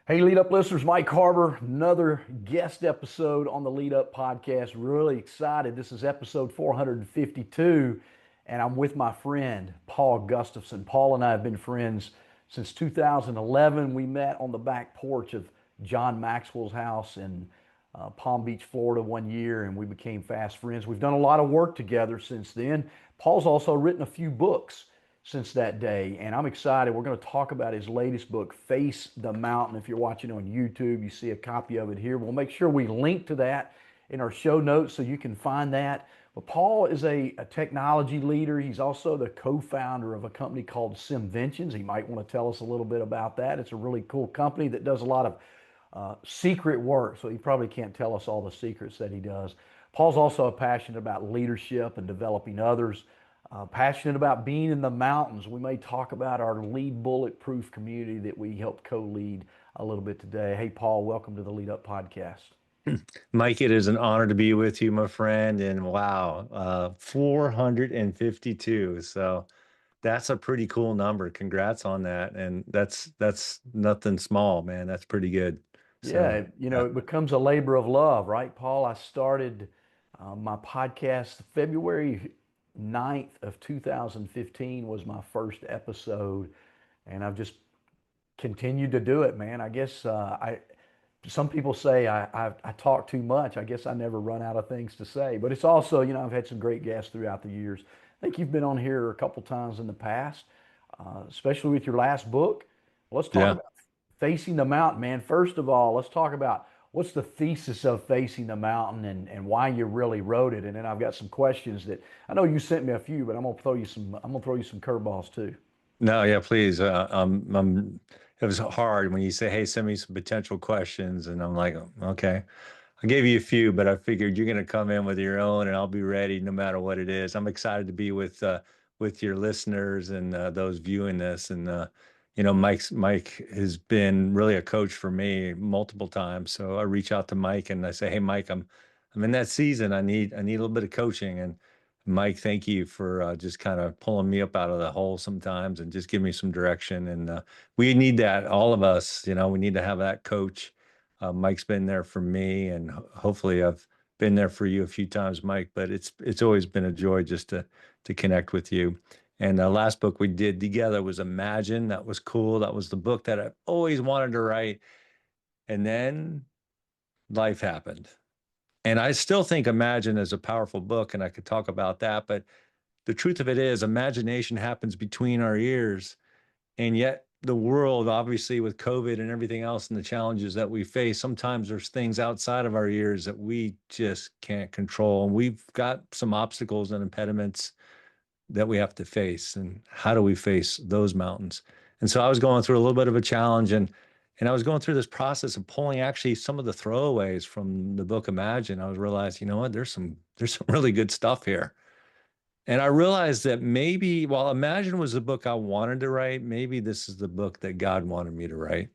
Hey, Lead Up listeners, Mike Harbour, another guest episode on the Lead Up podcast. Really excited. This is episode 452, and I'm with my friend, Paul Gustafson. Paul and I have been friends since 2011. We met on the back porch of John Maxwell's house in Palm Beach, Florida, one year, and we became fast friends. We've done a lot of work together since then. Paul's also written a few books since that day. And I'm excited. We're going to talk about his latest book, Face the Mountain. If you're watching on YouTube, you see a copy of it here. We'll make sure we link to that in our show notes so you can find that. But Paul is a technology leader. He's also the co-founder of a company called Simventions. He might want to tell us a little bit about that. It's a really cool company that does a lot of secret work. So he probably can't tell us all the secrets that he does. Paul's also passionate about leadership and developing others. Passionate about being in the mountains. We may talk about our Lead Bulletproof community that we helped co-lead a little bit today. Hey, Paul, welcome to the Lead Up podcast. Mike, it is an honor to be with you, my friend. And wow, 452. So that's a pretty cool number. Congrats on that. And that's nothing small, man. That's pretty good. So Yeah, it becomes a labor of love, right, Paul? I started my podcast February 9th of 2015 was my first episode, and I've just continued to do it, man. I guess some people say I talk too much. I guess I never run out of things to say. But it's also, I've had some great guests throughout the years. I think you've been on here a couple times in the past, especially with your last book. Let's talk yeah. about Facing the Mountain, man. First of all, let's talk about what's the thesis of Facing the Mountain and why you really wrote it. And then I've got some questions that I know you sent me a few, but I'm gonna throw you some curveballs too. No, yeah, please. It was hard when you say, hey, send me some potential questions. And I'm like, okay. I gave you a few, but I figured you're going to come in with your own, and I'll be ready no matter what it is. I'm excited to be with your listeners and those viewing this. And Mike has been really a coach for me multiple times. So I reach out to Mike and I say, hey, Mike, I'm in that season. I need a little bit of coaching. And Mike, thank you for just kind of pulling me up out of the hole sometimes and just give me some direction. And we need that, all of us. We need to have that coach. Mike's been there for me, and hopefully I've been there for you a few times, Mike. But it's always been a joy just to connect with you. And the last book we did together was Imagine. That was cool. That was the book that I've always wanted to write. And then life happened. And I still think Imagine is a powerful book, and I could talk about that. But the truth of it is, imagination happens between our ears. And yet, the world, obviously, with COVID and everything else and the challenges that we face, sometimes there's things outside of our ears that we just can't control. And we've got some obstacles and impediments that we have to face. And how do we face those mountains? And so I was going through a little bit of a challenge, and I was going through this process of pulling actually some of the throwaways from the book Imagine. I was realizing, you know what, there's some really good stuff here. And I realized that maybe while Imagine was the book I wanted to write, maybe this is the book that God wanted me to write,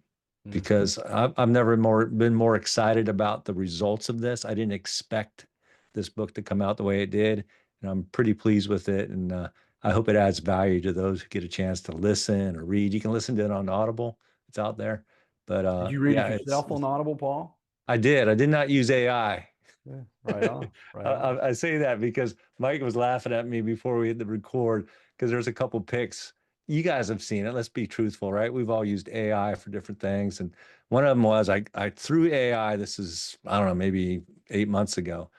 Mhm. because I've never been more excited about the results of this. I didn't expect this book to come out the way it did, and I'm pretty pleased with it. And I hope it adds value to those who get a chance to listen or read. You can listen to it on Audible; it's out there. But Did you read it yeah, yourself on Audible, Paul? I did. I did not use AI. Yeah, right on, right on. I say that because Mike was laughing at me before we hit the record because there's a couple picks. You guys have seen it. Let's be truthful, right? We've all used AI for different things. And one of them was I threw AI, this is, I don't know, maybe 8 months ago,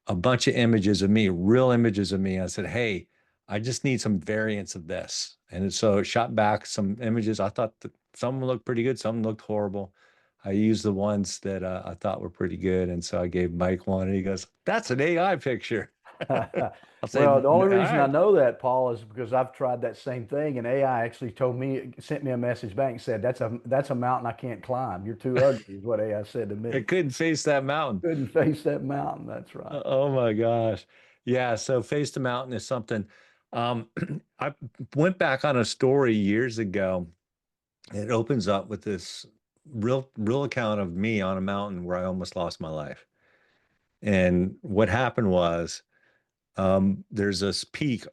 a bunch of images of me, real images of me. I said, hey, I just need some variants of this. And so it shot back some images. I thought that some looked pretty good, some looked horrible. I used the ones that I thought were pretty good. And so I gave Mike one, and he goes, that's an AI picture. I'll say, Well, the all only reason I right. know that, Paul, is because I've tried that same thing, and AI actually sent me a message back and said, that's a mountain I can't climb. You're too ugly," is what AI said to I me. couldn't face that mountain. Couldn't face that mountain. That's right. Oh my gosh. Yeah. So Face the Mountain is something. Um, I went back on a story years ago. It opens up with this real account of me on a mountain where I almost lost my life. And what happened was there's this peak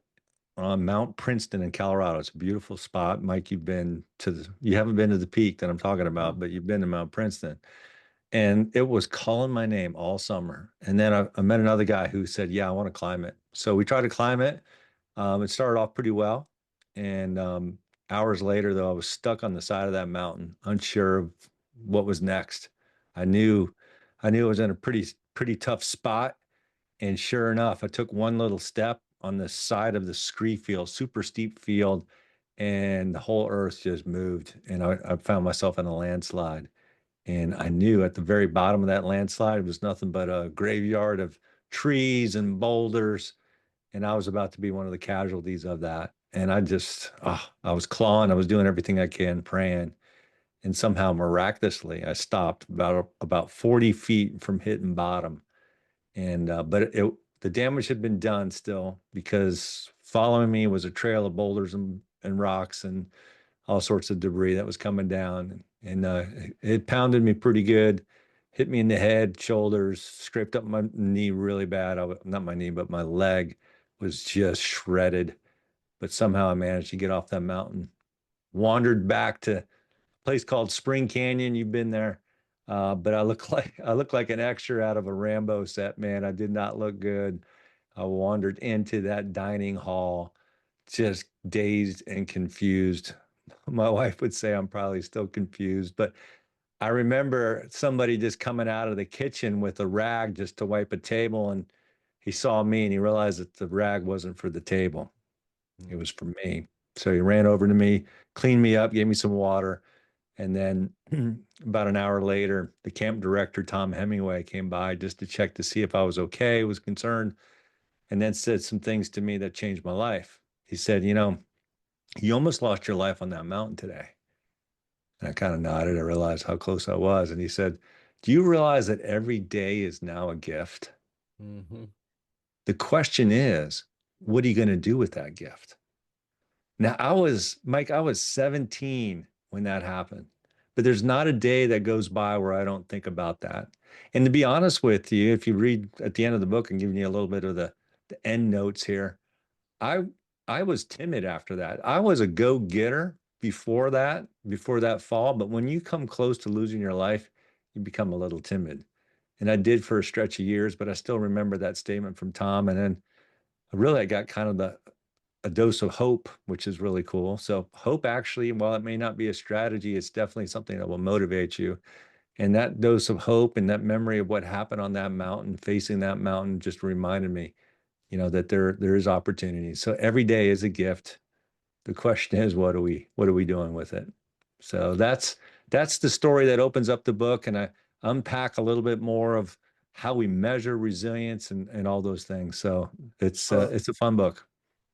on Mount Princeton in Colorado. It's a beautiful spot. Mike, you haven't been to the peak that I'm talking about, No. but you've been to Mount Princeton. And it was calling my name all summer. And then I met another guy who said, "Yeah, I want to climb it." So we tried to climb it. It started off pretty well. And hours later, though, I was stuck on the side of that mountain, unsure of what was next. I knew, I knew I was in a pretty tough spot. And sure enough, I took one little step on the side of the scree field, super steep field, and the whole earth just moved. And I found myself in a landslide. And I knew at the very bottom of that landslide was nothing but a graveyard of trees and boulders. And I was about to be one of the casualties of that. And I was clawing, I was doing everything I can, praying. And somehow miraculously, I stopped about 40 feet from hitting bottom. And but the damage had been done still because following me was a trail of boulders and rocks and all sorts of debris that was coming down. And it pounded me pretty good, hit me in the head, shoulders, scraped up my knee really bad. Not my knee, but my leg was just shredded. But somehow I managed to get off that mountain, wandered back to place called Spring Canyon. You've been there. But I look like an extra out of a Rambo set, man. I did not look good. I wandered into that dining hall, just dazed and confused. My wife would say I'm probably still confused, but I remember somebody just coming out of the kitchen with a rag just to wipe a table, and he saw me and he realized that the rag wasn't for the table. It was for me. So he ran over to me, cleaned me up, gave me some water. And then about an hour later, the camp director, Tom Hemingway, came by just to check to see if I was okay, was concerned, and then said some things to me that changed my life. He said, you almost lost your life on that mountain today. And I kind of nodded. I realized how close I was. And he said, do you realize that every day is now a gift? Hmm. The question is, what are you going to do with that gift? Now, Mike, I was 17 when that happened, but there's not a day that goes by where I don't think about that. And to be honest with you, if you read at the end of the book and giving you a little bit of the end notes here, I I was timid after that. I was a go-getter before that fall, but when you come close to losing your life, you become a little timid. And I did for a stretch of years, but I still remember that statement from Tom. And then really I got kind of a dose of hope, which is really cool. So hope actually, while it may not be a strategy, it's definitely something that will motivate you. And that dose of hope and that memory of what happened on that mountain, facing that mountain, just reminded me, that there is opportunity. So every day is a gift. The question is, what are we doing with it? So that's the story that opens up the book, and I unpack a little bit more of how we measure resilience and all those things. So So, it's a fun book.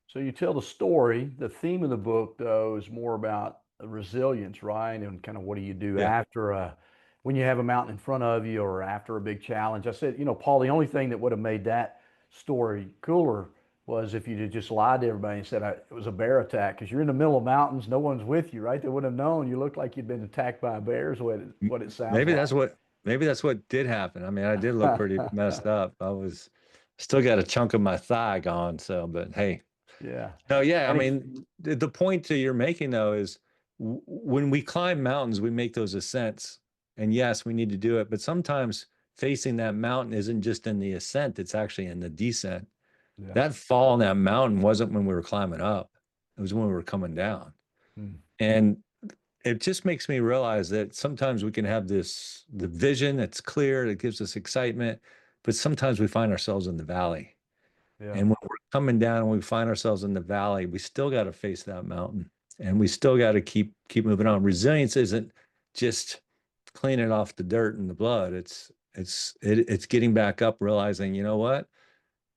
so you tell the story. The theme of the book, though, is more about resilience, right? And kind of what do you do Yeah. after when you have a mountain in front of you or after a big challenge. I said, Paul, the only thing that would have made that story cooler was if you'd have just lied to everybody and said it was a bear attack because you're in the middle of mountains, no one's with you, right? They wouldn't have known. You looked like you'd been attacked by bears, what it sounds Maybe like. that's what did happen. I mean, I did look pretty messed up. I was still got a chunk of my thigh gone. So, but hey, Yeah. no, yeah. I And it's, mean, the point that you're making though is when we climb mountains, we make those ascents, and yes, we need to do it. But sometimes facing that mountain isn't just in the ascent; it's actually in the descent. yeah. That fall on that mountain wasn't when we were climbing up; it was when we were coming down. Hmm. And it just makes me realize that sometimes we can have the vision that's clear, that gives us excitement, but sometimes we find ourselves in the valley. Yeah. And when we're coming down and we find ourselves in the valley, we still got to face that mountain and we still got to keep moving on. Resilience isn't just cleaning off the dirt and the blood. It's getting back up, realizing, you know what?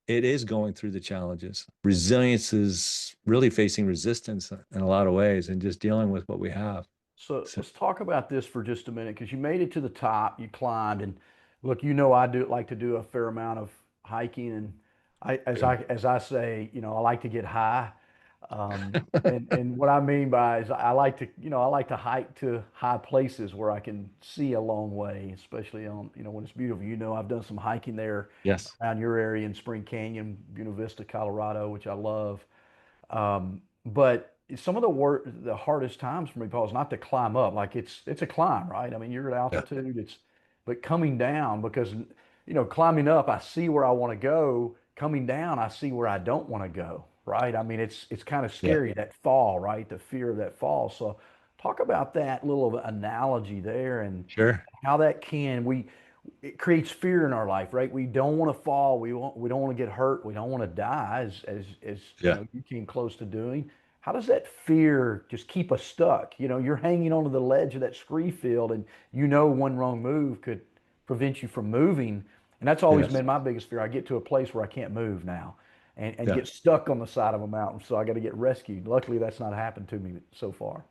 It is going through the challenges. Resilience is really facing resistance in a lot of ways and just dealing with what we have. So So, let's talk about this for just a minute because you made it to the top, you climbed, and look, I do like to do a fair amount of hiking, and as I say, I like to get high. And what I mean by is I like to hike to high places where I can see a long way, especially on when it's beautiful. I've done some hiking there yes. around your area in Spring Canyon, Buena Vista, Colorado, which I love. But some of the hardest times for me, Paul, is not to climb up. Like it's a climb, right? I mean, you're at Yeah. altitude. But coming down because climbing up, I see where I want to go. Coming down, I see where I don't want to go, right? I mean, it's kind of Yeah. scary that fall, right? The fear of that fall. So talk about that little analogy there and Sure. how that we it creates fear in our life, right? We don't want to fall. We don't want to get hurt. We don't want to die as Yeah. you came close to doing. How does that fear just keep us stuck? You're hanging onto the ledge of that scree field and one wrong move could prevent you from moving. And that's always Yes. been my biggest fear. I get to a place where I can't move now and Yeah. get stuck on the side of a mountain. So I got to get rescued. Luckily, that's not happened to me so far.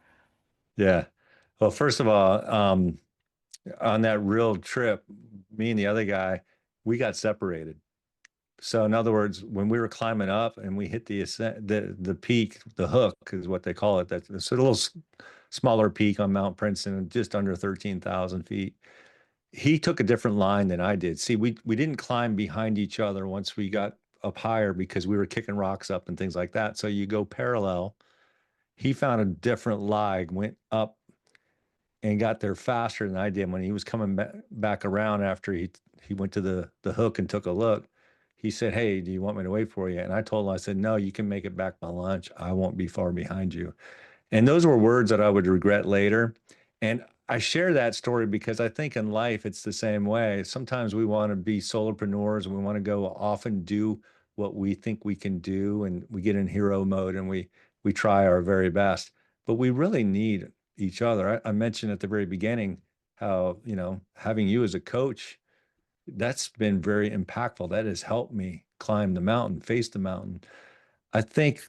Yeah. Well, first of all, on that real trip, me and the other guy, we got separated. So in other words, when we were climbing up and we hit the ascent, the peak, the hook is what they call it. That's a little smaller peak on Mount Princeton, just under 13,000 feet. He took a different line than I did. See, we didn't climb behind each other once we got up higher because we were kicking rocks up and things like that. So you go parallel. He found a different line, went up and got there faster than I did. When he was coming back around after he went to the hook and took a look, he said, "Hey, do you want me to wait for you?" And I told him, I said, "No, you can make it back by lunch. I won't be far behind you." And those were words that I would regret later. And I share that story because I think in life it's the same way. Sometimes we want to be solopreneurs and we want to go off and do what we think we can do, and we get in hero mode and we try our very best. But we really need each other. I mentioned at the very beginning how, having you as a coach, that's been very impactful. That has helped me climb the mountain, face the mountain. I think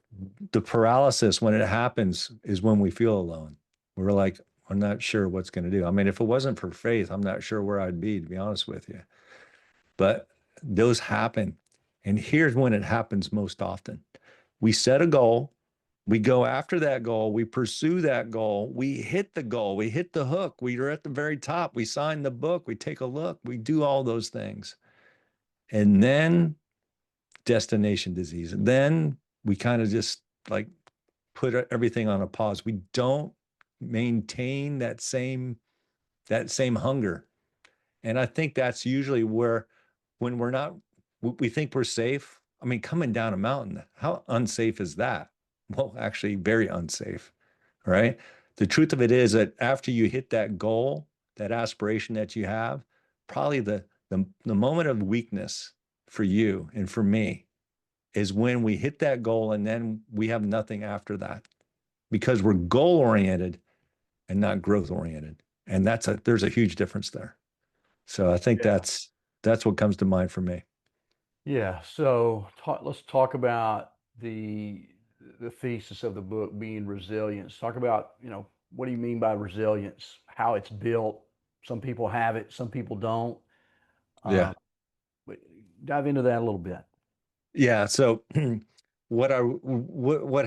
the paralysis when it happens is when we feel alone. We're like, I'm not sure what's going to do. I mean, if it wasn't for faith, I'm not sure where I'd be, to be honest with you. But those happen. And here's when it happens most often. We set a goal, we go after that goal, we pursue that goal, we hit the goal, we hit the hook, we are at the very top, we sign the book, we take a look, we do all those things. And then destination disease. And then we kind of just like put everything on a pause. We don't maintain that same hunger. And I think that's usually where when we're not we think we're safe. I mean, coming down a mountain, how unsafe is that? Well, actually very unsafe, right? The truth of it is that after you hit that goal, that aspiration that you have, probably the moment of weakness for you and for me is when we hit that goal and then we have nothing after that because we're goal oriented and not growth oriented. And there's a huge difference there. So I think Yeah. that's what comes to mind for me. Yeah, so let's talk about the thesis of the book being resilience. Talk about, what do you mean by resilience? How it's built. Some people have it, some people don't. Yeah. Um, but dive into that a little bit. Yeah. So what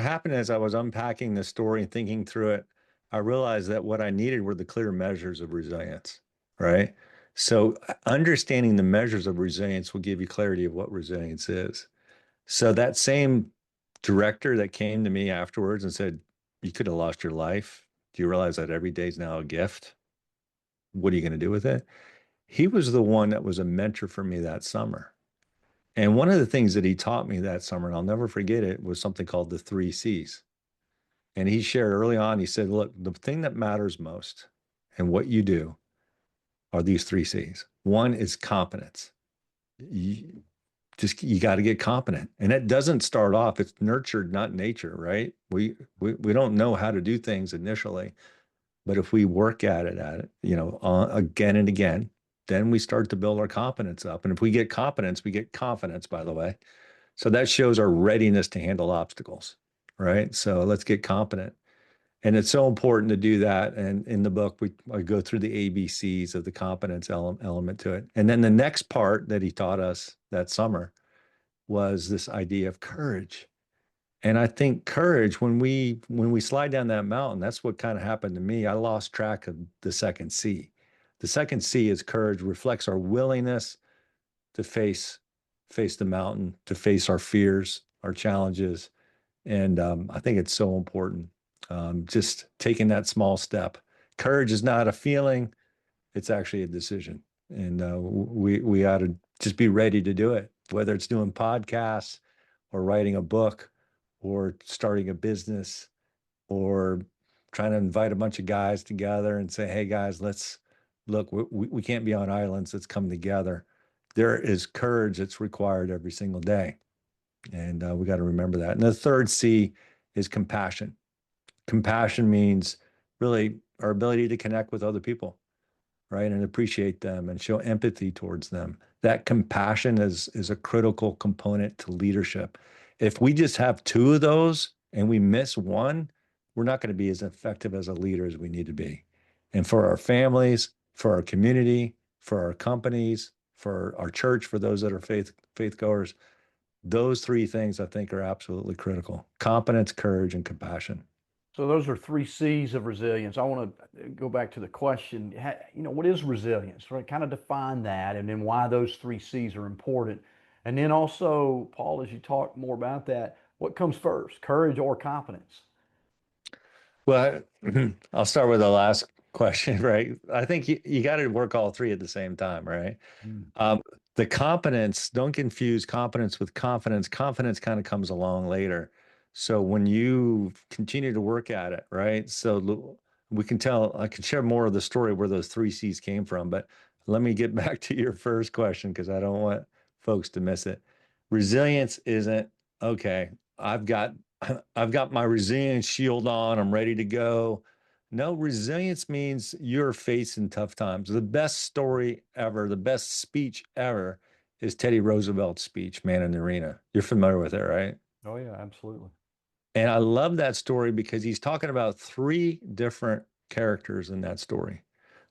happened as I was unpacking the story and thinking through it, I realized that what I needed were the clear measures of resilience, right? So understanding the measures of resilience will give you clarity of what resilience is. So that same director that came to me afterwards and said, "You could have lost your life. Do you realize that every day is now a gift? What are you going to do with it?" He was the one that was a mentor for me that summer. And one of the things that he taught me that summer, and I'll never forget it, was something called the three C's. And he shared early on, he said, "Look, the thing that matters most and what you do are these three C's. One is competence. You got to get competent. And it doesn't start off, it's nurtured, not nature, right? We don't know how to do things initially, but if we work at it, again and again, then we start to build our competence up. And if we get competence, we get confidence, by the way. So that shows our readiness to handle obstacles, right? So let's get competent. And it's so important to do that. And in the book, I go through the ABCs of the competence element to it. And then the next part that he taught us that summer was this idea of courage. And I think courage, when we slide down that mountain, that's what kind of happened to me. I lost track of the second C. The second C is courage, reflects our willingness to face the mountain, to face our fears, our challenges, And I think it's so important. Just taking that small step. Courage is not a feeling, it's actually a decision. And we ought to just be ready to do it, whether it's doing podcasts or writing a book or starting a business or trying to invite a bunch of guys together and say, hey, guys, let's look, we can't be on islands. Let's come together. There is courage that's required every single day. And we got to remember that. And the third C is compassion. Compassion means really our ability to connect with other people, right? And appreciate them and show empathy towards them. That compassion is a critical component to leadership. If we just have two of those and we miss one, we're not going to be as effective as a leader as we need to be. And for our families, for our community, for our companies, for our church, for those that are faith goers, those three things I think are absolutely critical: competence, courage, and compassion. So those are three C's of resilience. I want to go back to the question, what is resilience, right? Kind of define that and then why those three C's are important. And then also, Paul, as you talk more about that, what comes first, courage or competence? Well, I'll start with the last question, right? I think you got to work all three at the same time, right? Mm. Um, the competence, don't confuse competence with confidence. Confidence kind of comes along later. So when you continue to work at it, right? So we can tell, I can share more of the story where those three C's came from, but let me get back to your first question because I don't want folks to miss it. Resilience isn't, okay, I've got I've got my resilience shield on, I'm ready to go. No, resilience means you're facing tough times. The best story ever, the best speech ever is Teddy Roosevelt's speech, Man in the Arena. You're familiar with it, right? Oh yeah, absolutely. And I love that story because he's talking about three different characters in that story.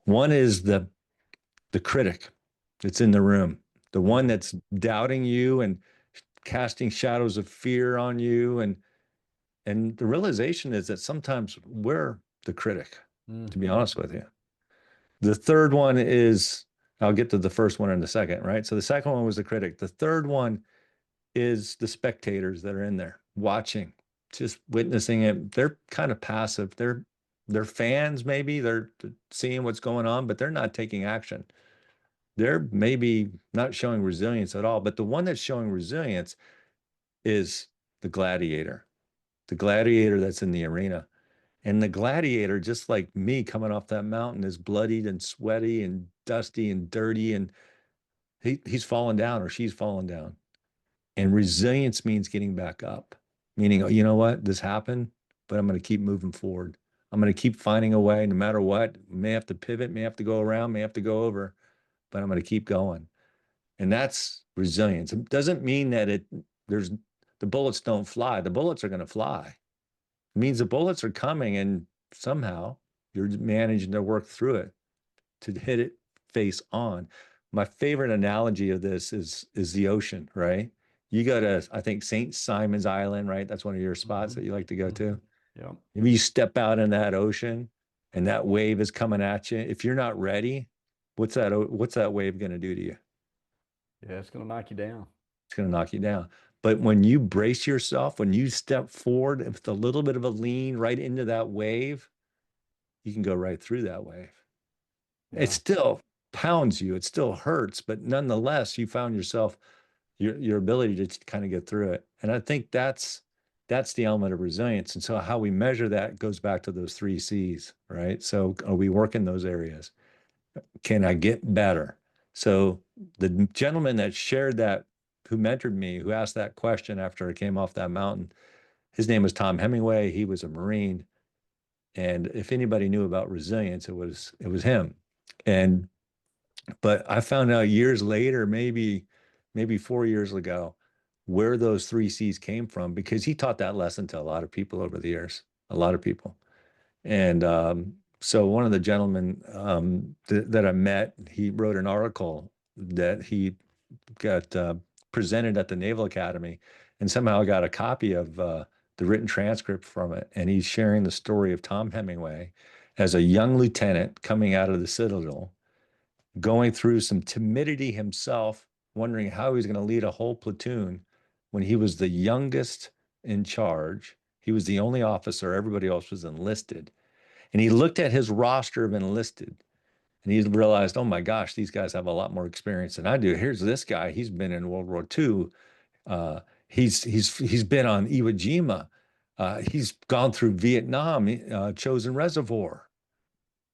One is the critic that's in the room, the one Mhm. that's doubting you and casting shadows of fear on you. And the realization is that sometimes we're the critic, to be Mhm. honest with you. The third one is, I'll get to the first one in a second, right? So the second one was the critic. The third one is the spectators that are in there watching, just witnessing it. They're kind of passive. They're fans, maybe they're seeing what's going on, but they're not taking action. They're maybe not showing resilience at all. But the one that's showing resilience is the gladiator that's in the arena. And the gladiator, just like me coming off that mountain, is bloodied and sweaty and dusty and dirty. And he's fallen down or she's fallen down. And resilience means getting back up, meaning, oh, you know what? This happened, but I'm going to keep moving forward. I'm going to keep finding a way no matter what. May have to pivot, may have to go around, may have to go over, but I'm going to keep going. And that's resilience. It doesn't mean that there's the bullets don't fly. The bullets are going to fly. It means the bullets are coming and somehow you're managing to work through it to hit it face on. My favorite analogy of this is the ocean, right? You go to, I think, St. Simon's Island, right? That's one of your spots Mhm. that you like to go to. Mhm. Yeah. If you step out in that ocean and that wave is coming at you, if you're not ready, what's that wave going to do to you? Yeah, it's going to knock you down. It's going to knock you down. But when you brace yourself, when you step forward with a little bit of a lean right into that wave, you can go right through that wave. It Yeah. still pounds you, it still hurts, but nonetheless, you found yourself your ability to kind of get through it. And I think that's the element of resilience. And so how we measure that goes back to those three C's, right? So are we working those areas? Can I get better? So the gentleman that shared that, who mentored me, who asked that question after I came off that mountain, his name was Tom Hemingway. He was a Marine. And if anybody knew about resilience, it was him. And but I found out years later, maybe 4 years ago, where those three C's came from because he taught that lesson to a lot of people over the years, a lot of people. And so one of the gentlemen that I met, he wrote an article that he got presented at the Naval Academy, and somehow I got a copy of the written transcript from it. And he's sharing the story of Tom Hemingway as a young lieutenant coming out of the Citadel, going through some timidity himself, wondering how he was going to lead a whole platoon when he was the youngest in charge. He was the only officer, everybody else was enlisted. And he looked at his roster of enlisted and he realized, oh my gosh, these guys have a lot more experience than I do. Here's this guy, he's been in World War II. He's been on Iwo Jima. He's gone through Vietnam, Chosin Reservoir.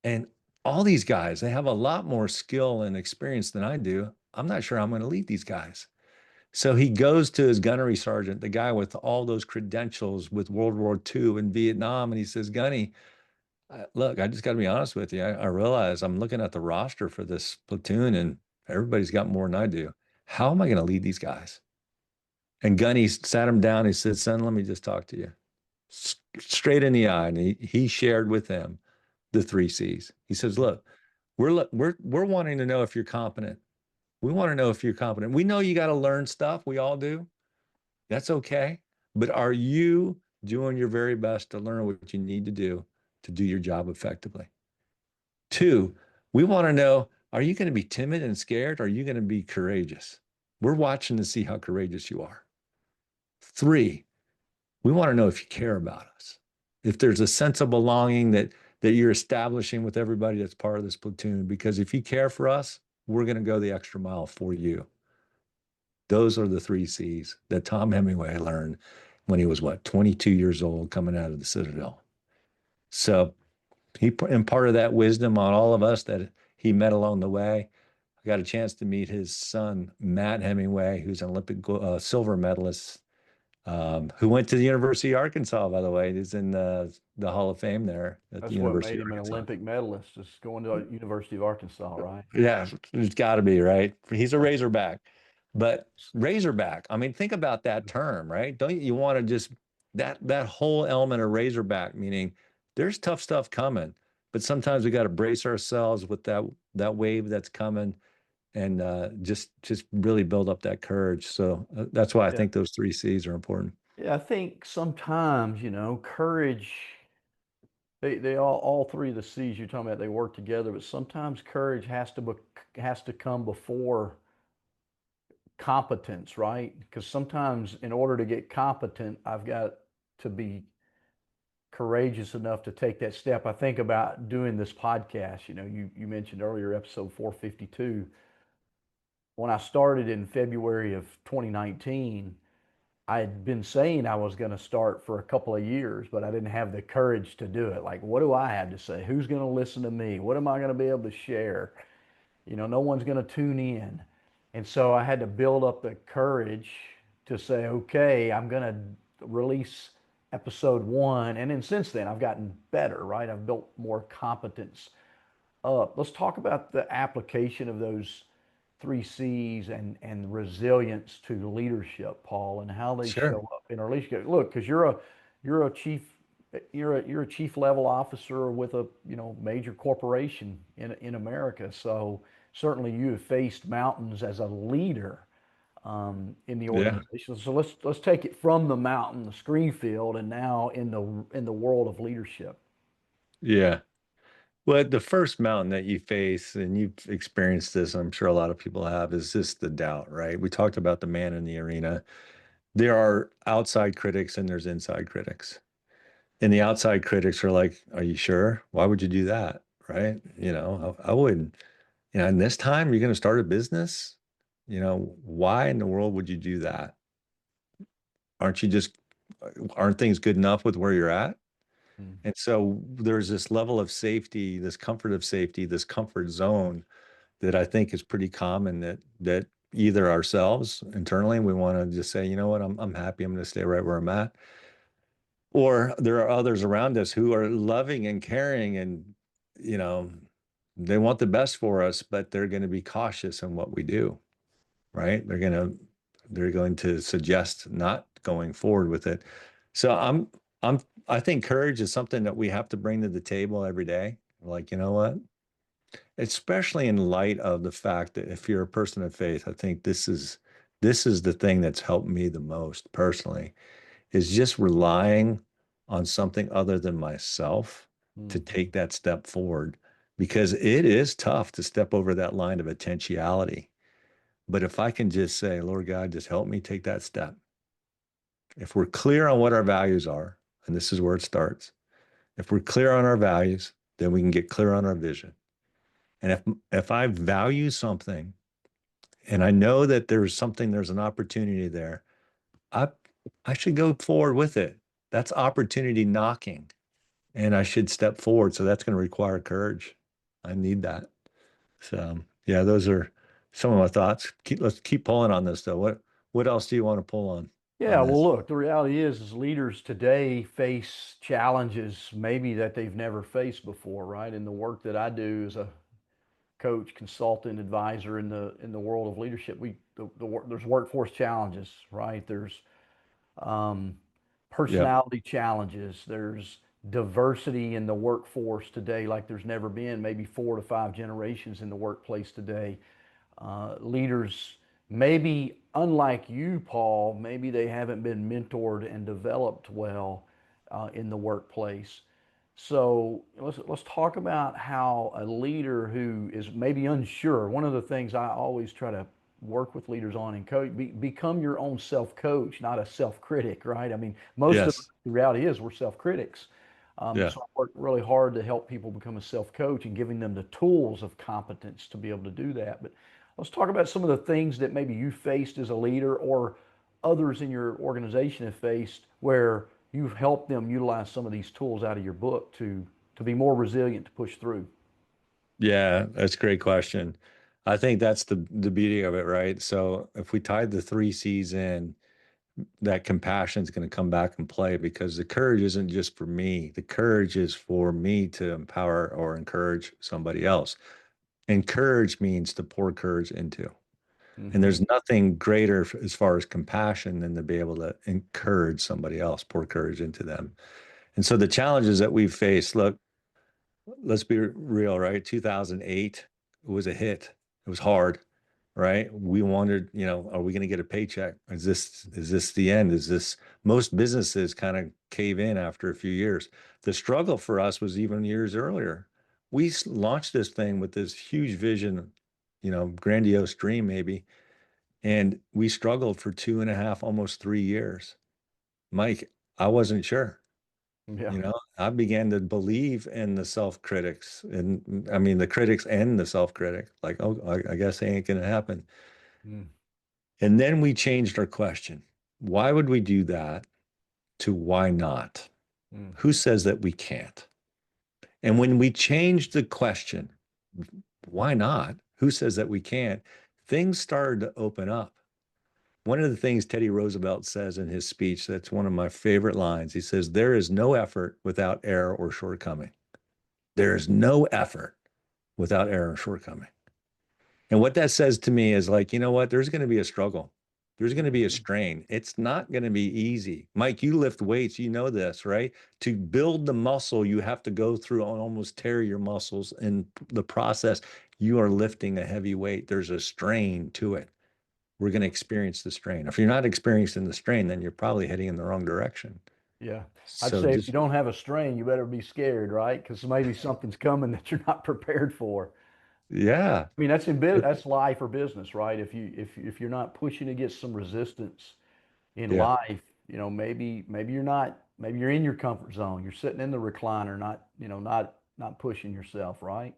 And all these guys, they have a lot more skill and experience than I do. I'm not sure I'm going to lead these guys. So he goes to his gunnery sergeant, the guy with all those credentials with World War II and Vietnam, and he says, Gunny, look, I just got to be honest with you. I realize I'm looking at the roster for this platoon, and everybody's got more than I do. How am I going to lead these guys? And Gunny sat him down. He said, son, let me just talk to you straight in the eye. And he shared with them the three C's. He says, look, we're wanting to know if you're competent. We want to know if you're competent. We know you got to learn stuff. We all do. That's okay. But are you doing your very best to learn what you need to do your job effectively? Two, we want to know, are you going to be timid and scared? Or are you going to be courageous? We're watching to see how courageous you are. Three, we want to know if you care about us. If there's a sense of belonging that you're establishing with everybody that's part of this platoon, because if you care for us, we're going to go the extra mile for you. Those are the three C's that Tom Hemingway learned when he was, what, 22 years old coming out of the Citadel. So he imparted that wisdom on all of us that he met along the way. I got a chance to meet his son, Matt Hemingway, who's an Olympic silver medalist, who went to the University of Arkansas, by the way. He's in the Hall of Fame there at the That's what University made of him an Arkansas. Olympic medalist, is going to the University of Arkansas, right? Yeah, it's got to be, right? He's a Razorback. But Razorback, I mean, think about that term, right? Don't you want to just that whole element of Razorback, meaning there's tough stuff coming, but sometimes we got to brace ourselves with that wave that's coming and just really build up that courage. So that's why I Yeah. think those three C's are important. Yeah, I think sometimes, courage, they all three of the C's you're talking about, they work together, but sometimes courage has to come before competence, right? Because sometimes in order to get competent, I've got to be courageous enough to take that step. I think about doing this podcast. You mentioned earlier, episode 452. When I started in February of 2019, I had been saying I was going to start for a couple of years, but I didn't have the courage to do it. Like, what do I have to say? Who's going to listen to me? What am I going to be able to share? No one's going to tune in. And so I had to build up the courage to say, okay, I'm going to release episode one. And then since then, I've gotten better, right? I've built more competence up. Let's talk about the application of those three C's and resilience to leadership, Paul, and how they show Sure. up in our leadership. Look, because you're a chief you're a chief level officer with a major corporation in America. So certainly you have faced mountains as a leader in the Yeah. organization. So let's take it from the mountain, the screen field, and now in the world of leadership. Yeah. Well, the first mountain that you face, and you've experienced this, I'm sure a lot of people have, is just the doubt, right? We talked about the man in the arena. There are outside critics and there's inside critics. And the outside critics are like, are you sure? Why would you do that? Right? I wouldn't. And this time you're going to start a business? Why in the world would you do that? Aren't you just, aren't things good enough with where you're at? Mm. And so there's this level of safety, this comfort of safety, this comfort zone that I think is pretty common that either ourselves internally, we want to just say, you know what, I'm happy, I'm going to stay right where I'm at. Or there are others around us who are loving and caring and, you know, they want the best for us, but they're going to be cautious in what we do, right? They're going to suggest not going forward with it. So I think courage is something that we have to bring to the table every day. Like, you know what? Especially in light of the fact that if you're a person of faith, I think this is the thing that's helped me the most personally, is just relying on something other than myself to Mm. take that step forward because it is tough to step over that line of potentiality. But if I can just say, Lord God, just help me take that step, If we're clear on what our values are, and this is where it starts, if we're clear on our values, then we can get clear on our vision. And if I value something and I know that there's an opportunity there, I I should go forward with it. That's opportunity knocking, and I should step forward. So that's going to require courage. I need that. So yeah, those are some of my thoughts. Let's keep pulling on this though. What else do you want to pull on Yeah, well, this? look, the reality is leaders today face challenges maybe that they've never faced before, right? In the work that I do as a coach, consultant, advisor in the world of leadership, there's workforce challenges, right? There's um, Yeah. personality challenges. There's diversity in the workforce today, like there's never been, maybe 4 to 5 generations in the workplace today. Leaders, maybe unlike you, Paul, maybe they haven't been mentored and developed well in the workplace. So let's talk about how a leader who is maybe unsure. One of the things I always try to work with leaders on and coach, become your own self-coach, not a self-critic, right? I mean, most of Yes. the reality is we're self-critics. Yeah. So I work really hard to help people become a self-coach and giving them the tools of competence to be able to do that. But let's talk about some of the things that maybe you faced as a leader or others in your organization have faced where you've helped them utilize some of these tools out of your book to be more resilient to push through. Yeah, that's a great question. I think that's the beauty of it, right? So if we tied the three C's in, that compassion is going to come back and play because the courage isn't just for me. The courage is for me to empower or encourage somebody else. Encourage means to pour courage into. And Hmm. there's nothing greater as far as compassion than to be able to encourage somebody else, pour courage into them. And so the challenges that we've faced, look, let's be real, right? 2008 was a hit. It was hard, right? We wondered, are we going to get a paycheck? Is this the end? Is this most businesses kind of cave in after a few years? The struggle for us was even years earlier. We launched this thing with this huge vision, grandiose dream maybe, and we struggled for 2.5, almost 3 years. Mike, I wasn't sure. Yeah. I began to believe in the self-critics, and I mean the critics and the self-critic, like, oh, I guess it ain't gonna happen. Mm, And then we changed our question. Why would we do that to why not? mm, Who says that we can't? And when we changed the question, why not? Who says that we can't? Things started to open up. One of the things Teddy Roosevelt says in his speech, that's one of my favorite lines. He says, there is no effort without error or shortcoming. There is no effort without error and shortcoming. And what that says to me is like, you know what? There's going to be a struggle. There's going to be a mhm. strain. It's not going to be easy. Mike, you lift weights, you know this, right? To build the muscle, you have to go through and almost tear your muscles in the process. You are lifting a heavy weight. There's a strain to it. We're going to experience the strain. If you're not experiencing the strain, then you're probably heading in the wrong direction. Yeah. I'd So say if you just, don't have a strain, you better be scared, right? Because maybe something's coming that you're not prepared for. yeah, I mean, that's life or business, right? If you're not pushing against some resistance in yeah, life, maybe you're in your comfort zone. You're sitting in the recliner, not pushing yourself, right?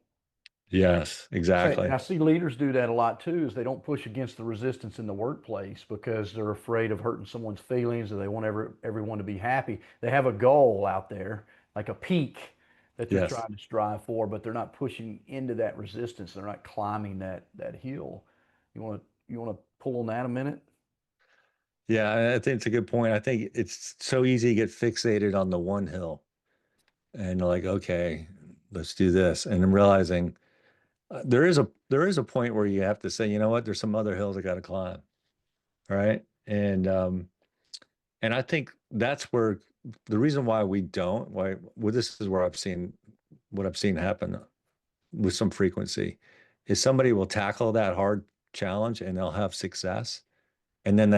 yes, And exactly. I see leaders do that a lot too, is they don't push against the resistance in the workplace because they're afraid of hurting someone's feelings or they want everyone to be happy. They have a goal out there, like a peak that they're Yes. trying to strive for, but they're not pushing into that resistance. They're not climbing that hill. You want to pull on that a minute? Yeah, I think it's a good point. I think it's so easy to get fixated on the one hill and like, okay, let's do this. And I'm realizing there is a point where you have to say, you know what, there's some other hills I got to climb, right? And I think that's where the reason why we don't, why well, this is where I've seen what I've seen happen with some frequency is somebody will tackle that hard challenge and they'll have success. And then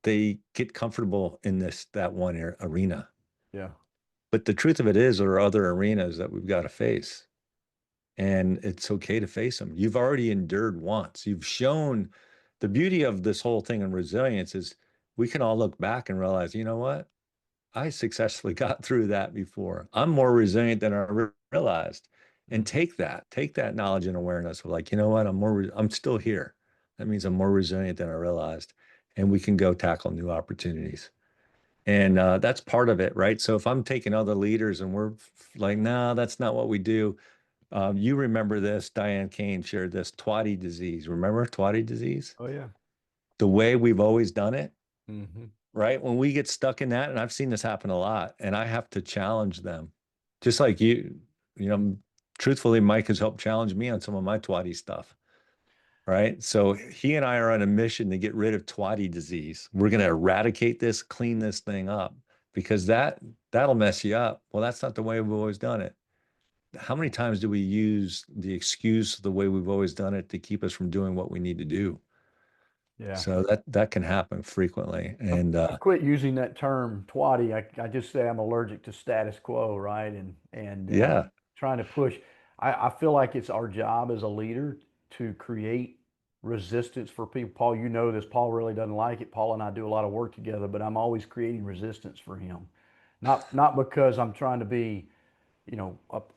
they get comfortable in that one arena. Yeah. But the truth of it is, there are other arenas that we've got to face, and it's okay to face them. You've already endured once. You've shown the beauty of this whole thing in resilience is we can all look back and realize, you know what? I successfully got through that before. I'm more resilient than I realized. And Mhm. take that knowledge and awareness of like, you know what? I'm still here. That means I'm more resilient than I realized. And we can go tackle new opportunities. And that's part of it, right? So if I'm taking other leaders and we're like, no, that's not what we do. You remember this, Diane Kane shared this Twatty disease. Remember Twatty disease? Oh yeah. The way we've always done it, Hmm. right? When we get stuck in that, and I've seen this happen a lot, and I have to challenge them. Just like you know, truthfully, Mike has helped challenge me on some of my Twatty stuff, right? So he and I are on a mission to get rid of Twatty disease. We're going to eradicate this, clean this thing up because that'll mess you up. Well, that's not the way we've always done it. How many times do we use the excuse of the way we've always done it to keep us from doing what we need to do? Yeah. So that can happen frequently. And I've quit using that term twatty. I just say I'm allergic to status quo, right? And yeah, trying to push. I feel like it's our job as a leader to create resistance for people. Paul, you know this. Paul really doesn't like it. Paul and I do a lot of work together, but I'm always creating resistance for him. Not because I'm trying to be,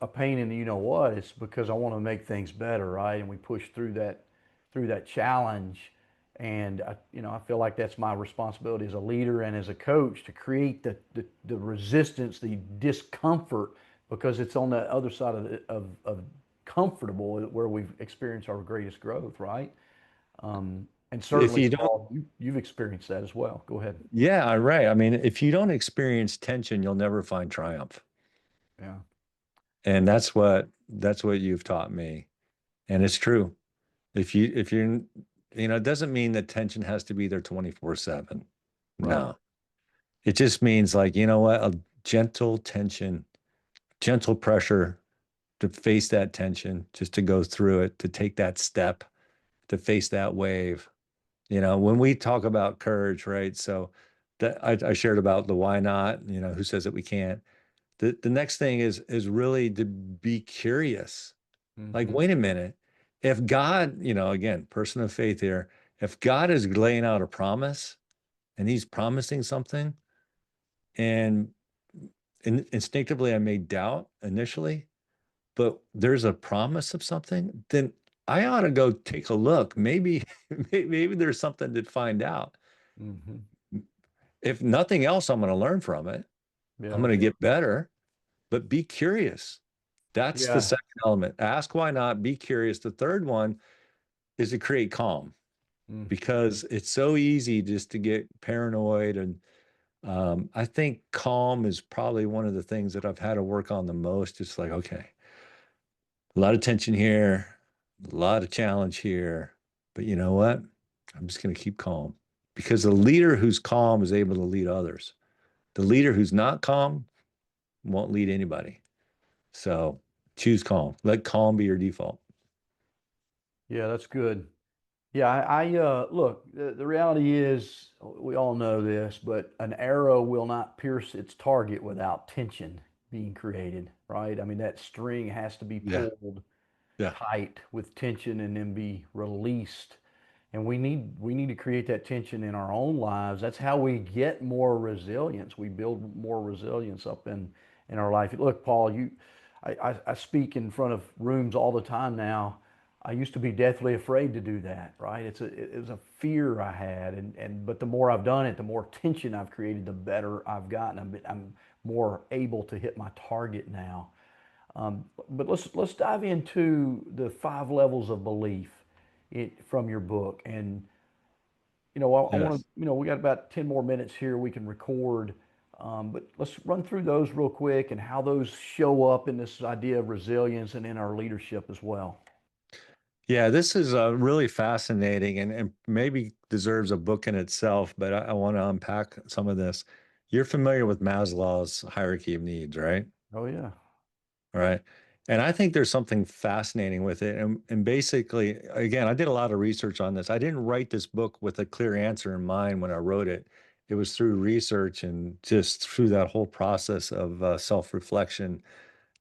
a pain in the you know what. It's because I want to make things better, right? And we push through that challenge. And I feel like that's my responsibility as a leader and as a coach to create the resistance, the discomfort, because it's on the other side of comfortable where we've experienced our greatest growth, right? And if certainly, you don't, Paul, you've experienced that as well. Go ahead. yeah, right. I mean, if you don't experience tension, you'll never find triumph. Yeah. And that's what you've taught me. And it's true. If you're it doesn't mean that tension has to be there 24/7. Right. No. It just means like, you know what, a gentle tension, gentle pressure to face that tension, just to go through it, to take that step, to face that wave. When we talk about courage, right? So that I shared about the why not, who says that we can't. The next thing is really to be curious. Like, Hmm. wait a minute. If God, again, person of faith here, if God is laying out a promise and he's promising something, and instinctively I may doubt initially, but there's a promise of something, then I ought to go take a look. Maybe, maybe there's something to find out. Hmm. If nothing else, I'm going to learn from it. I'm Yeah. going to get better, but be curious. That's the Yeah. second element. Ask why not, be curious. The third one is to create calm Mm. because it's so easy just to get paranoid. And I think calm is probably one of the things that I've had to work on the most. It's like, okay, a lot of tension here, a lot of challenge here. But you know what? I'm just going to keep calm because the leader who's calm is able to lead others. The leader who's not calm won't lead anybody. So choose calm. Let calm be your default. Yeah, that's good. Yeah, look, the reality is, we all know this, but an arrow will not pierce its target without tension being created, right? I mean, that string has to be Yeah. pulled Yeah. tight with tension and then be released. And we need to create that tension in our own lives. That's how we get more resilience. We build more resilience up in our life. Look, Paul, I speak in front of rooms all the time now. I used to be deathly afraid to do that, right? It was a fear I had, but the more I've done it, the more tension I've created, the better I've gotten. I'm more able to hit my target now. But let's dive into the 5 levels of belief from your book. And I want Yes. to, we got about 10 more minutes here we can record. But let's run through those real quick and how those show up in this idea of resilience and in our leadership as well. Yeah, this is really fascinating and maybe deserves a book in itself, but I want to unpack some of this. You're familiar with Maslow's hierarchy of needs, right? Oh yeah. All right. And I think there's something fascinating with it. And basically, again, I did a lot of research on this. I didn't write this book with a clear answer in mind when I wrote it. It was through research and just through that whole process of self-reflection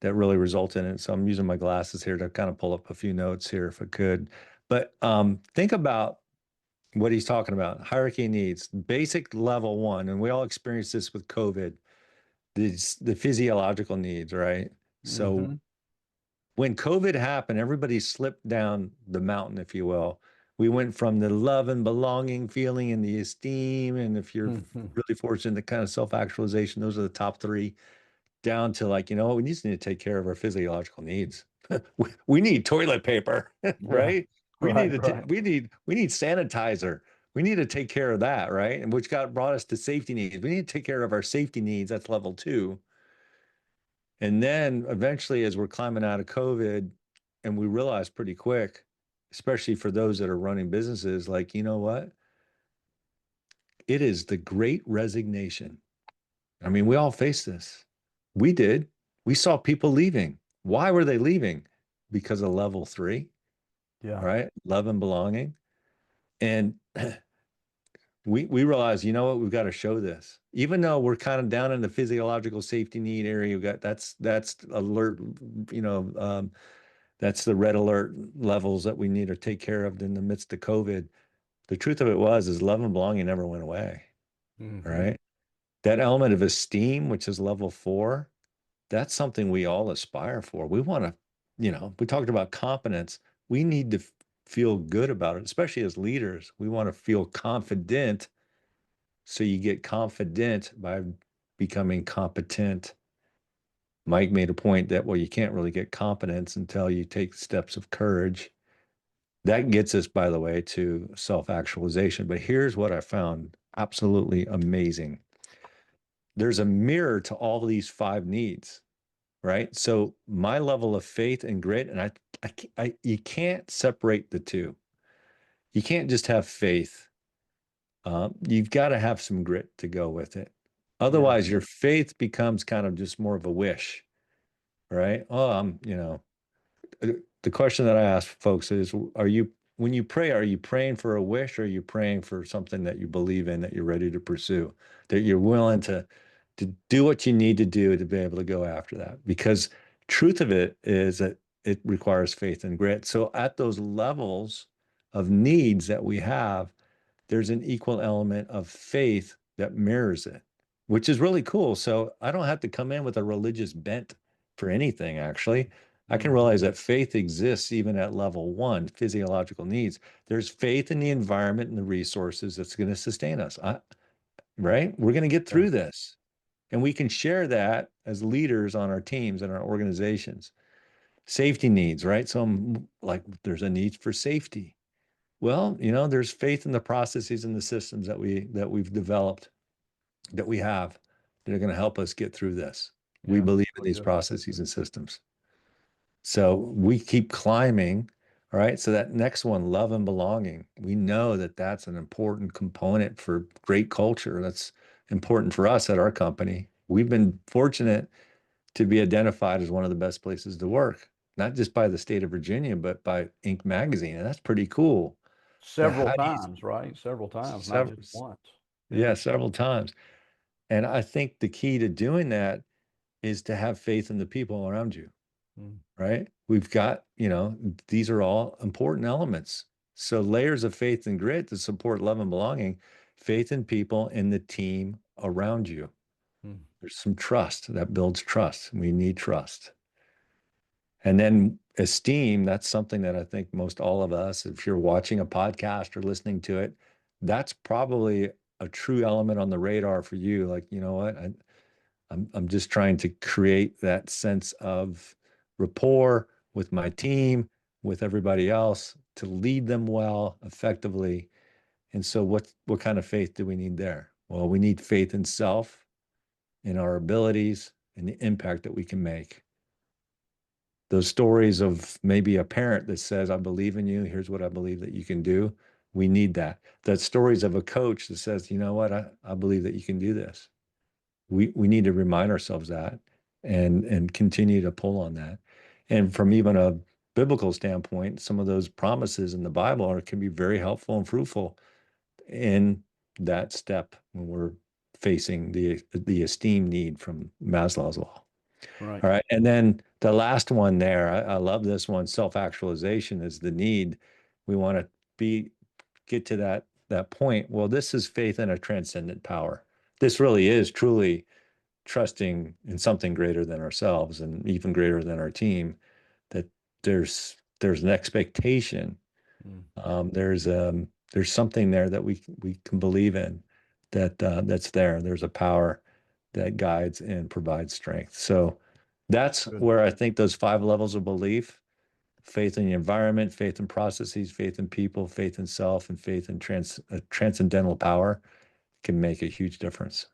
that really resulted in it. So I'm using my glasses here to kind of pull up a few notes here if I could. But think about what he's talking about. Hierarchy needs, basic level one, and we all experience this with COVID, the physiological needs, right? So Mm-hmm. when COVID happened, everybody slipped down the mountain, if you will. We went from the love and belonging feeling and the esteem, and if you're Mm-hmm. really fortunate, the kind of self-actualization, those are the top three, down to like, you know what, we just need to take care of our physiological needs. We need toilet paper, Yeah. right? We need Right. to Right. we need sanitizer. We need to take care of that, right? And which got brought us to safety needs. We need to take care of our safety needs. That's level two. And then eventually, as we're climbing out of COVID, and we realize pretty quick, especially for those that are running businesses, like, you know what? It is the great resignation. I mean, we all face this. We did. We saw people leaving. Why were they leaving? Because of level three, Yeah. right? Love and belonging. And we realized, you know what, we've got to show this. Even though we're kind of down in the physiological safety need area, we've got that's alert, you know, that's the red alert levels that we need to take care of in the midst of COVID. The truth of it was is love and belonging never went away, Mm-hmm. right? That element of esteem, which is level four, that's something we all aspire for. We want to, you know, we talked about competence. We need to feel good about it, especially as leaders. We want to feel confident. So you get confident by becoming competent. Mike made a point that, well, you can't really get competence until you take steps of courage. That gets us, by the way, to self actualization. But here's what I found absolutely amazing: there's a mirror to all these five needs, right? So my level of faith and grit, and you can't separate the two. You can't just have faith. You've got to have some grit to go with it. Yeah. Otherwise, your faith becomes kind of just more of a wish, right? Oh, the question that I ask folks is, are you, when you pray, are you praying for a wish, or are you praying for something that you believe in, that you're ready to pursue, that you're willing to do what you need to do to be able to go after that? Because truth of it is that it requires faith and grit. So at those levels of needs that we have, there's an equal element of faith that mirrors it, which is really cool. So I don't have to come in with a religious bent for anything, actually. I can Mm-hmm. realize that faith exists even at level one, physiological needs. There's faith in the environment and the resources that's going to sustain us, right? We're going to get Yeah. through this. And we can share that as leaders on our teams and our organizations. Safety needs, right? So I'm like, there's a need for safety. Well, you know, there's faith in the processes and the systems that we've developed, that we have, that are going to help us get through this. We Yeah. believe in Really these good. processes and systems. So we keep climbing. All right. So that next one, love and belonging, we know that that's an important component for great culture. That's important for us at our company. We've been fortunate to be identified as one of the best places to work, not just by the state of Virginia, but by Inc. magazine. And that's pretty cool. But Several how do you times, right? Several times, not several, just once. yeah, Yeah. several times. And I think the key to doing that is to have faith in the people around you, Mm. right? We've got, you know, these are all important elements. So layers of faith and grit to support love and belonging, faith in people in the team around you. Mm. There's some trust that builds trust. We need trust. And then esteem, that's something that I think most all of us, if you're watching a podcast or listening to it, that's probably a true element on the radar for you. Like, you know what? I'm just trying to create that sense of rapport with my team, with everybody else, to lead them well, effectively. And so what kind of faith do we need there? Well, we need faith in self, in our abilities, and the impact that we can make. Those stories of maybe a parent that says, I believe in you, here's what I believe that you can do. We need that. The stories of a coach that says, you know what, I believe that you can do this. We need to remind ourselves that, and continue to pull on that. And from even a biblical standpoint, some of those promises in the Bible can be very helpful and fruitful in that step when we're facing the esteem need from Maslow's law. Right. All right. And then the last one there, I love this one. Self-actualization is the need. We want to be get to that point. Well, this is faith in a transcendent power. This really is truly trusting in something greater than ourselves and even greater than our team, that there's an expectation. Mm. There's something there that we can believe in, that's there. There's a power that guides and provides strength. So that's Good. where I think those five levels of belief: faith in the environment, faith in processes, faith in people, faith in self, and faith in transcendental power can make a huge difference.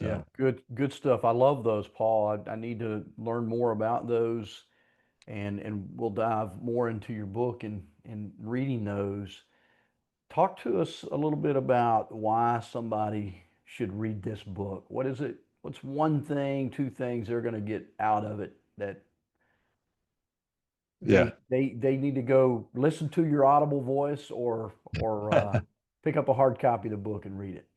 Yeah, So good stuff. I love those, Paul. I need to learn more about those, and we'll dive more into your book and reading those. Talk to us a little bit about why somebody should read this book. What is it? What's one thing, two things they're going to get out of it that yeah. they need to go listen to your audible voice, or pick up a hard copy of the book and read it?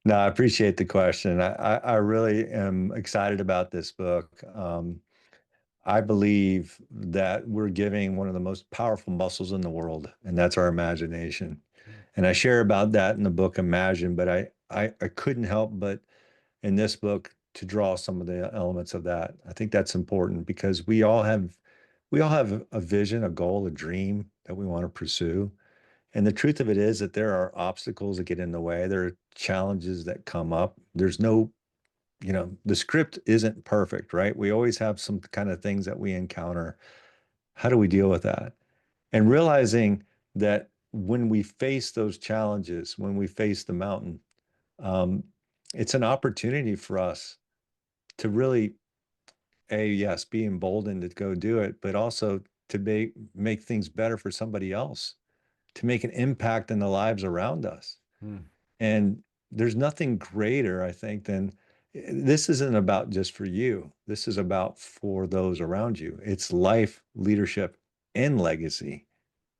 No, I appreciate the question. I really am excited about this book. I believe that we're giving one of the most powerful muscles in the world, and that's our imagination. And I share about that in the book Imagine, but I couldn't help but in this book to draw some of the elements of that. I think that's important because we all have a vision, a goal, a dream that we want to pursue. And the truth of it is that there are obstacles that get in the way. There are challenges that come up. There's no, the script isn't perfect, right? We always have some kind of things that we encounter. How do we deal with that? And realizing that when we face those challenges, when we face the mountain, um, it's an opportunity for us to really, yes, be emboldened to go do it, but also to make things better for somebody else, to make an impact in the lives around us. Mm. And there's nothing greater, I think, than this isn't about just for you. This is about for those around you. It's life, leadership, and legacy.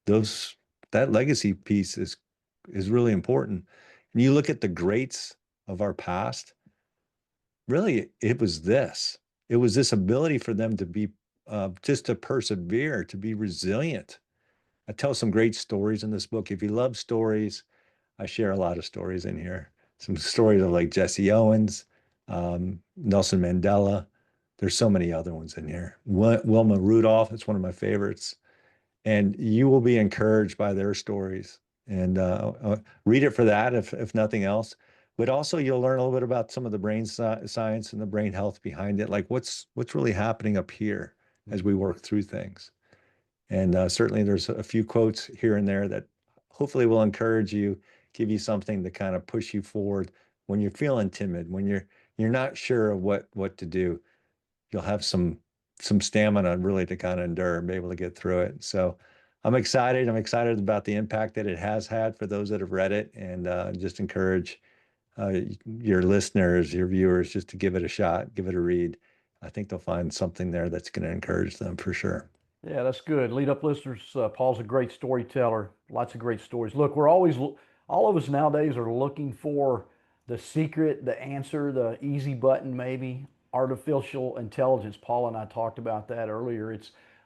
Those That legacy piece is really important. And you look at the greats of our past, really, it was this ability for them to be just to persevere, to be resilient. I tell some great stories in this book. If you love stories, I share a lot of stories in here. Some stories of like Jesse Owens, Nelson Mandela. There's so many other ones in here. Wilma Rudolph, it's one of my favorites. And you will be encouraged by their stories. And read it for that, if nothing else. But also, you'll learn a little bit about some of the brain science and the brain health behind it, like what's really happening up here as Mm. we work through things. And certainly, there's a few quotes here and there that hopefully will encourage you, give you something to kind of push you forward when you're feeling timid, when you're not sure of what to do. You'll have some stamina really to kind of endure and be able to get through it. So I'm excited. I'm excited about the impact that it has had for those that have read it, and just encourage your listeners, your viewers, just to give it a shot, give it a read. I think they'll find something there that's going to encourage them for sure. Yeah, that's good. Lead up listeners, Paul's a great storyteller. Lots of great stories. Look, all of us nowadays are looking for the secret, the answer, the easy button, maybe. Artificial intelligence. Paul and I talked about that earlier.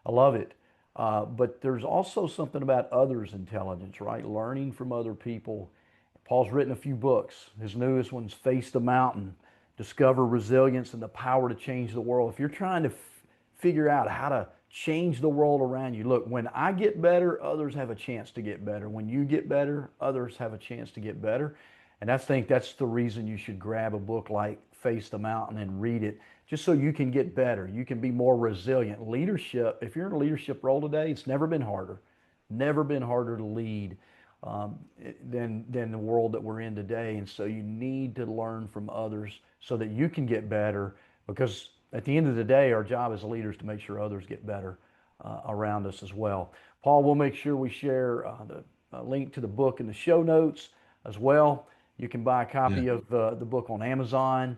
I love it. But there's also something about others' intelligence, right? Learning from other people. Paul's written a few books. His newest one's Face the Mountain, Discover Resilience and the Power to Change the World. If you're trying to figure out how to change the world around you, look, when I get better, others have a chance to get better. When you get better, others have a chance to get better. And I think that's the reason you should grab a book like Face the Mountain and read it, just so you can get better. You can be more resilient. Leadership, if you're in a leadership role today, it's never been harder to lead than the world that we're in today. And so you need to learn from others so that you can get better, because at the end of the day, our job as leaders to make sure others get better around us as well. Paul, we'll make sure we share the link to the book in the show notes as well. You can buy a Yeah. copy of the book on Amazon,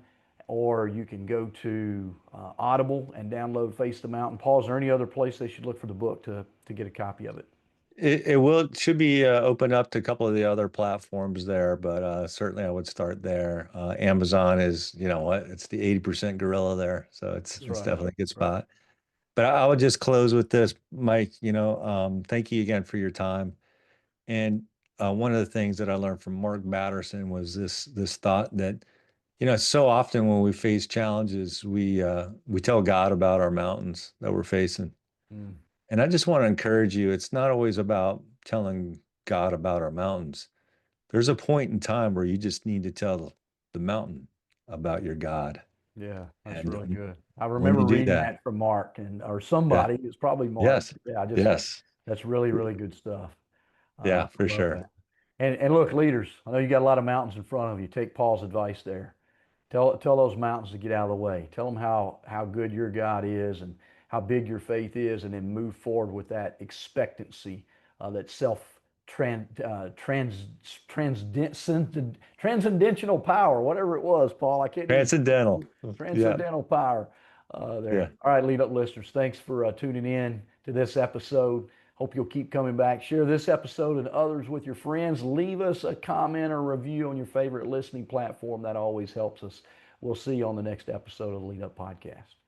or you can go to Audible and download Face the Mountain. Paul, is there any other place they should look for the book to get a copy of it? It should be open up to a couple of the other platforms there, but certainly I would start there. Amazon is, you know what, it's the 80% gorilla there, so it's That's it's right. definitely a good Right. spot. But I would just close with this, Mike. Thank you again for your time. And one of the things that I learned from Mark Batterson was this thought that, so often when we face challenges, we tell God about our mountains that we're facing. Mm, And I just want to encourage you, it's not always about telling God about our mountains. There's a point in time where you just need to tell the mountain about your God. yeah, that's And really good. I when remember you do reading that, that from Mark or yeah, somebody. It's probably Mark. yes, Yeah, yes, that's really, really good stuff. yeah, I for love sure. that. And look, leaders, I know you got a lot of mountains in front of you. Take Paul's advice there. Tell those mountains to get out of the way. Tell them how good your God is and how big your faith is, and then move forward with that expectancy, that transcendental power, whatever it was, Paul. I can't even Transcendental. Yeah, transcendental power yeah. there. All right, lead up listeners, thanks for tuning in to this episode. Hope you'll keep coming back. Share this episode and others with your friends. Leave us a comment or review on your favorite listening platform. That always helps us. We'll see you on the next episode of the Lead Up Podcast.